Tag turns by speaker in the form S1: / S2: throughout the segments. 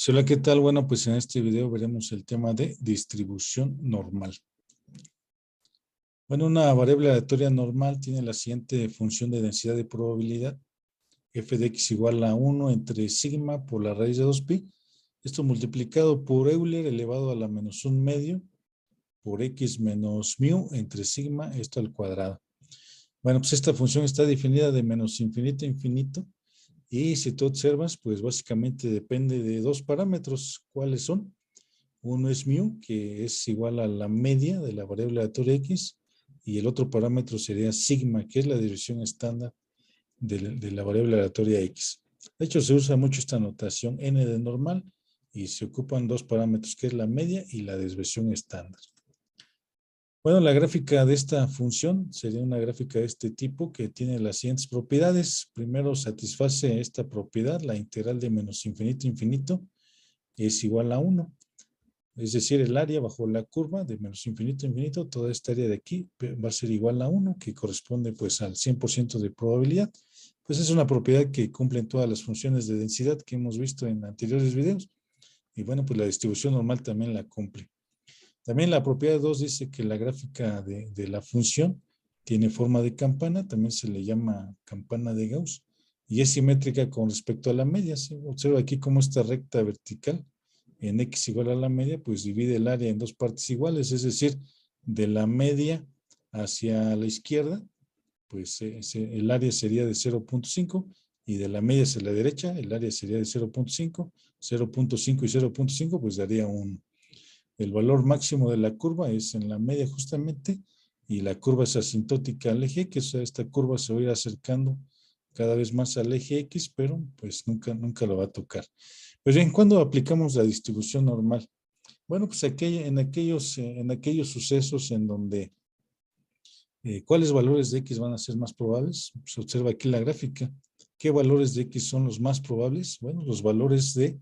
S1: Hola, ¿qué tal? Bueno, pues en este video veremos el tema de distribución normal. Bueno, una variable aleatoria normal tiene la siguiente función de densidad de probabilidad. F de x igual a 1 entre sigma por la raíz de 2pi. Esto multiplicado por Euler elevado a la menos 1 medio por x menos mu entre sigma, esto al cuadrado. Bueno, pues esta función está definida de menos infinito a infinito. Y si tú observas, pues básicamente depende de dos parámetros. ¿Cuáles son? Uno es mu, que es igual a la media de la variable aleatoria x, y el otro parámetro sería sigma, que es la desviación estándar de la variable aleatoria x. De hecho, se usa mucho esta notación n de normal y se ocupan dos parámetros, que es la media y la desviación estándar. Bueno, la gráfica de esta función sería una gráfica de este tipo que tiene las siguientes propiedades. Primero, satisface esta propiedad, la integral de menos infinito a infinito es igual a 1. Es decir, el área bajo la curva de menos infinito a infinito, toda esta área de aquí va a ser igual a 1, que corresponde pues al 100% de probabilidad. Pues es una propiedad que cumplen todas las funciones de densidad que hemos visto en anteriores videos. Y bueno, pues la distribución normal también la cumple. También la propiedad 2 dice que la gráfica de la función tiene forma de campana, también se le llama campana de Gauss, y es simétrica con respecto a la media. ¿Sí? Observa aquí cómo esta recta vertical en x igual a la media, pues divide el área en dos partes iguales, es decir, de la media hacia la izquierda, pues el área sería de 0.5, y de la media hacia la derecha, el área sería de 0.5, 0.5 y 0.5, pues daría 1. El valor máximo de la curva es en la media justamente, y la curva es asintótica al eje X, o sea, esta curva se va a ir acercando cada vez más al eje X, pero pues nunca lo va a tocar. Pues bien, ¿cuándo aplicamos la distribución normal? Bueno, pues en aquellos sucesos en donde ¿cuáles valores de X van a ser más probables? Se observa aquí la gráfica. ¿Qué valores de X son los más probables? Bueno, los valores de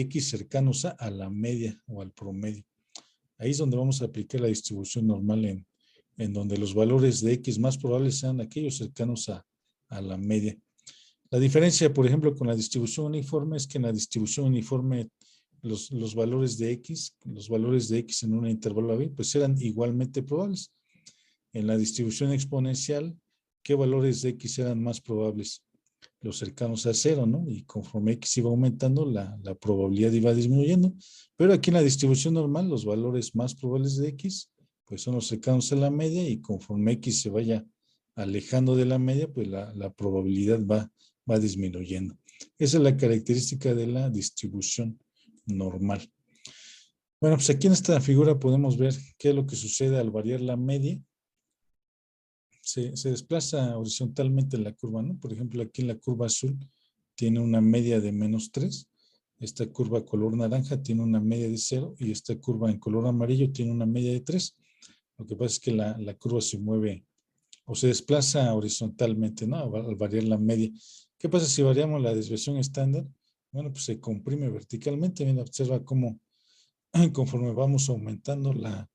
S1: X cercanos a la media o al promedio. Ahí es donde vamos a aplicar la distribución normal en donde los valores de X más probables sean aquellos cercanos a la media. La diferencia, por ejemplo, con la distribución uniforme es que en la distribución uniforme los valores de X en un intervalo AB, pues eran igualmente probables. En la distribución exponencial, ¿qué valores de X eran más probables? Los cercanos a cero, ¿no? Y conforme X iba aumentando, la probabilidad iba disminuyendo. Pero aquí en la distribución normal, los valores más probables de X, pues son los cercanos a la media, y conforme X se vaya alejando de la media, pues la probabilidad va disminuyendo. Esa es la característica de la distribución normal. Bueno, pues aquí en esta figura podemos ver qué es lo que sucede al variar la media. Se desplaza horizontalmente la curva, ¿no? Por ejemplo, aquí en la curva azul tiene una media de -3. Esta curva color naranja tiene una media de 0, y esta curva en color amarillo tiene una media de 3. Lo que pasa es que la curva se mueve o se desplaza horizontalmente, ¿no? Al variar la media. ¿Qué pasa si variamos la desviación estándar? Bueno, pues se comprime verticalmente. Mira, observa cómo conforme vamos aumentando la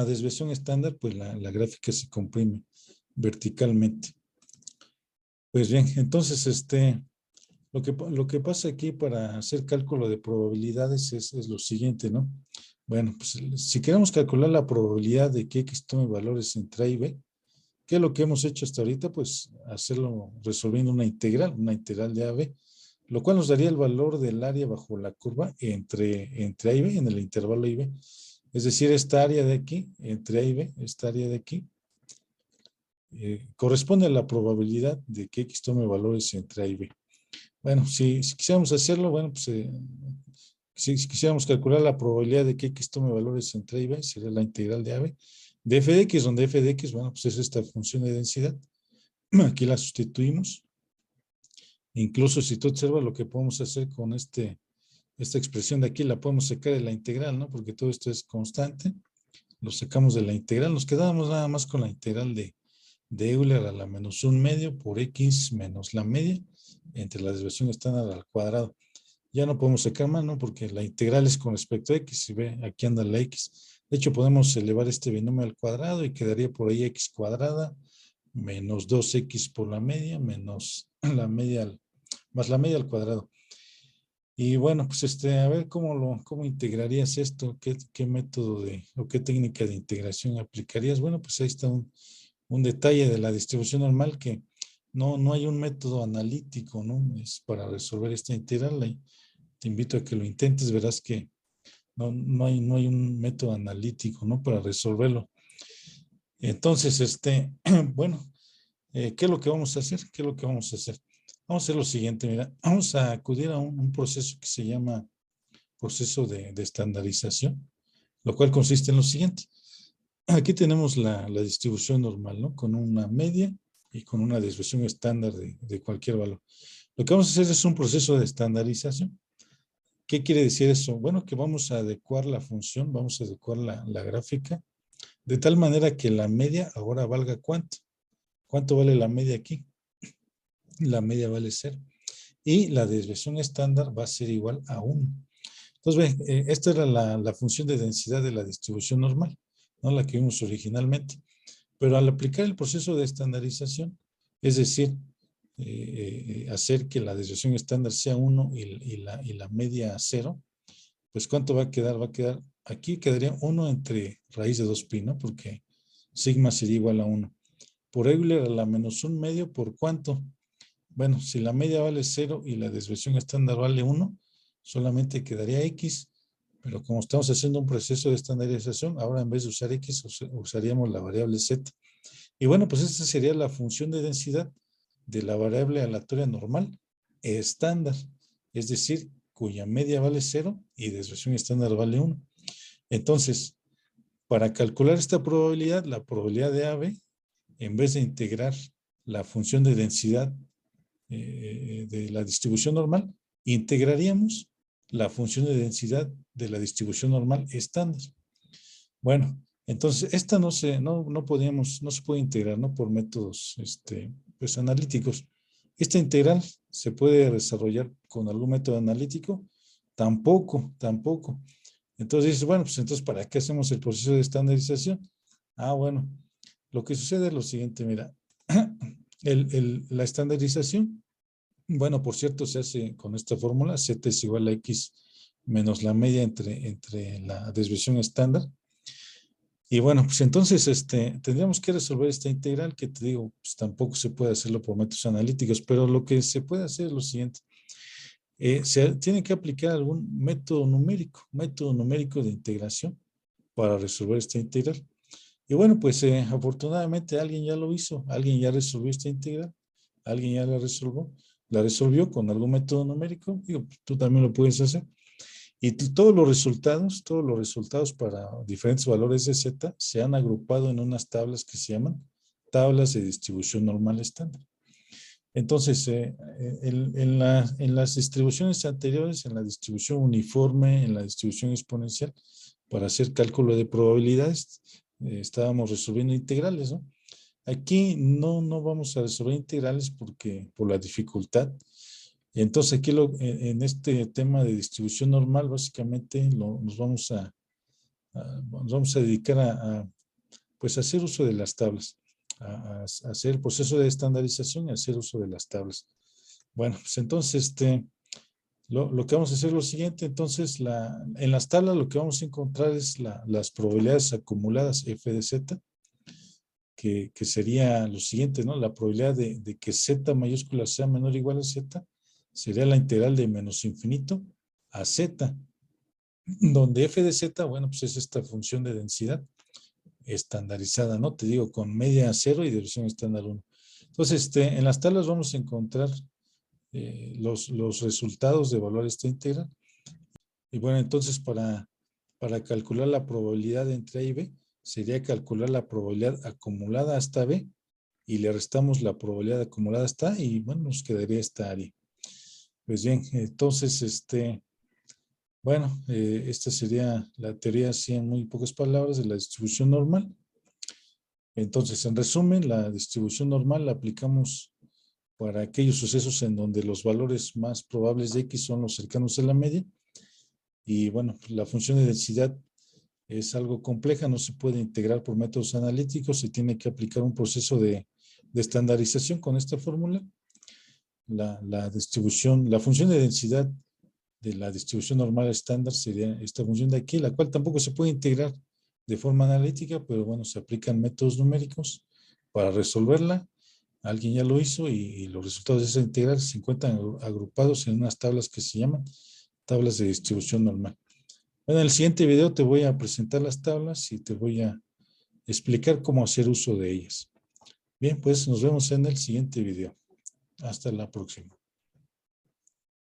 S1: desviación estándar, pues la gráfica se comprime verticalmente. Pues bien, entonces lo que pasa aquí para hacer cálculo de probabilidades es lo siguiente, ¿no? Bueno, pues si queremos calcular la probabilidad de que X tome valores entre A y B, ¿qué es lo que hemos hecho hasta ahorita? Pues hacerlo resolviendo una integral de A a B, lo cual nos daría el valor del área bajo la curva entre A y B, en el intervalo A y B. Es decir, esta área de aquí, entre A y B, esta área de aquí, corresponde a la probabilidad de que X tome valores entre A y B. Bueno, si quisiéramos hacerlo, bueno, pues si quisiéramos calcular la probabilidad de que X tome valores entre A y B, sería la integral de AB de f de X, donde f de X, bueno, pues es esta función de densidad. Aquí la sustituimos. Incluso si tú observas lo que podemos hacer con esta expresión de aquí, la podemos sacar de la integral, ¿no? Porque todo esto es constante. Lo sacamos de la integral. Nos quedamos nada más con la integral de Euler a la menos 1 medio por X menos la media entre la desviación estándar al cuadrado. Ya no podemos sacar más, ¿no? Porque la integral es con respecto a X. Si ve, aquí anda la X. De hecho, podemos elevar este binomio al cuadrado y quedaría por ahí X cuadrada menos 2X por la media menos la media más la media al cuadrado. Y bueno, pues a ver cómo integrarías esto, qué método o qué técnica de integración aplicarías. Bueno, pues ahí está un detalle de la distribución normal que no hay un método analítico, ¿no? Es para resolver esta integral. Y te invito a que lo intentes, verás que no hay un método analítico, ¿no? Para resolverlo. Entonces, bueno, ¿qué es lo que vamos a hacer? ¿Qué es lo que vamos a hacer? Vamos a hacer lo siguiente, mira, vamos a acudir a un proceso que se llama proceso de estandarización, lo cual consiste en lo siguiente. Aquí tenemos la distribución normal, ¿no? Con una media y con una desviación estándar de cualquier valor. Lo que vamos a hacer es un proceso de estandarización. ¿Qué quiere decir eso? Bueno, que vamos a adecuar la función, vamos a adecuar la gráfica, de tal manera que la media ahora valga ¿cuánto? ¿Cuánto vale la media aquí? La media vale 0. Y la desviación estándar va a ser igual a 1. Entonces, esta era la función de densidad de la distribución normal, ¿no? La que vimos originalmente. Pero al aplicar el proceso de estandarización, es decir, hacer que la desviación estándar sea 1 y la media 0, pues ¿cuánto va a quedar? Va a quedar, aquí quedaría 1 entre raíz de 2pi, ¿no? Porque sigma sería igual a 1. Por Euler a la menos 1 medio, ¿por cuánto? Bueno, si la media vale 0 y la desviación estándar vale 1, solamente quedaría x, pero como estamos haciendo un proceso de estandarización, ahora en vez de usar x, usaríamos la variable z. Y bueno, pues esta sería la función de densidad de la variable aleatoria normal estándar, es decir, cuya media vale 0 y desviación estándar vale 1. Entonces, para calcular esta probabilidad, la probabilidad de AB, en vez de integrar la función de densidad de la distribución normal, integraríamos la función de densidad de la distribución normal estándar. Bueno, entonces esta no se puede integrar, ¿no? Por métodos pues analíticos. Esta integral se puede desarrollar con algún método analítico, tampoco. Entonces dices, bueno, pues entonces ¿para qué hacemos el proceso de estandarización? Bueno, lo que sucede es lo siguiente, mira, la estandarización, bueno, por cierto, se hace con esta fórmula, z es igual a x menos la media entre la desviación estándar. Y bueno, pues entonces tendríamos que resolver esta integral que te digo, pues tampoco se puede hacerlo por métodos analíticos, pero lo que se puede hacer es lo siguiente. Se tiene que aplicar algún método numérico de integración para resolver esta integral. Y bueno, pues afortunadamente alguien ya lo hizo, alguien ya resolvió esta integral, alguien ya la resolvió con algún método numérico, digo, tú también lo puedes hacer. Y todos los resultados para diferentes valores de z se han agrupado en unas tablas que se llaman tablas de distribución normal estándar. Entonces, en las distribuciones anteriores, en la distribución uniforme, en la distribución exponencial, para hacer cálculo de probabilidades, estábamos resolviendo integrales, ¿no? Aquí no vamos a resolver integrales por la dificultad. Y entonces aquí en este tema de distribución normal, básicamente nos vamos a dedicar pues a hacer uso de las tablas, a hacer el proceso de estandarización y hacer uso de las tablas. Bueno, pues entonces lo que vamos a hacer es lo siguiente. Entonces, en las tablas lo que vamos a encontrar es las probabilidades acumuladas f de z, que sería lo siguiente, ¿no? La probabilidad de que z mayúscula sea menor o igual a z sería la integral de menos infinito a z, donde f de z, bueno, pues es esta función de densidad estandarizada, ¿no? Te digo, con media 0 y desviación estándar 1. Entonces, en las tablas vamos a encontrar los resultados de evaluar esta integral. Y bueno, entonces para calcular la probabilidad entre A y B, sería calcular la probabilidad acumulada hasta B y le restamos la probabilidad acumulada hasta A y bueno, nos quedaría esta área. Pues bien, entonces, bueno, esta sería la teoría así en muy pocas palabras de la distribución normal. Entonces, en resumen, la distribución normal la aplicamos para aquellos sucesos en donde los valores más probables de X son los cercanos a la media. Y bueno, la función de densidad es algo compleja, no se puede integrar por métodos analíticos, se tiene que aplicar un proceso de estandarización con esta fórmula. La función de densidad de la distribución normal estándar sería esta función de aquí, la cual tampoco se puede integrar de forma analítica, pero bueno, se aplican métodos numéricos para resolverla. Alguien ya lo hizo y los resultados de esa integral se encuentran agrupados en unas tablas que se llaman tablas de distribución normal. Bueno, en el siguiente video te voy a presentar las tablas y te voy a explicar cómo hacer uso de ellas. Bien, pues nos vemos en el siguiente video. Hasta la próxima.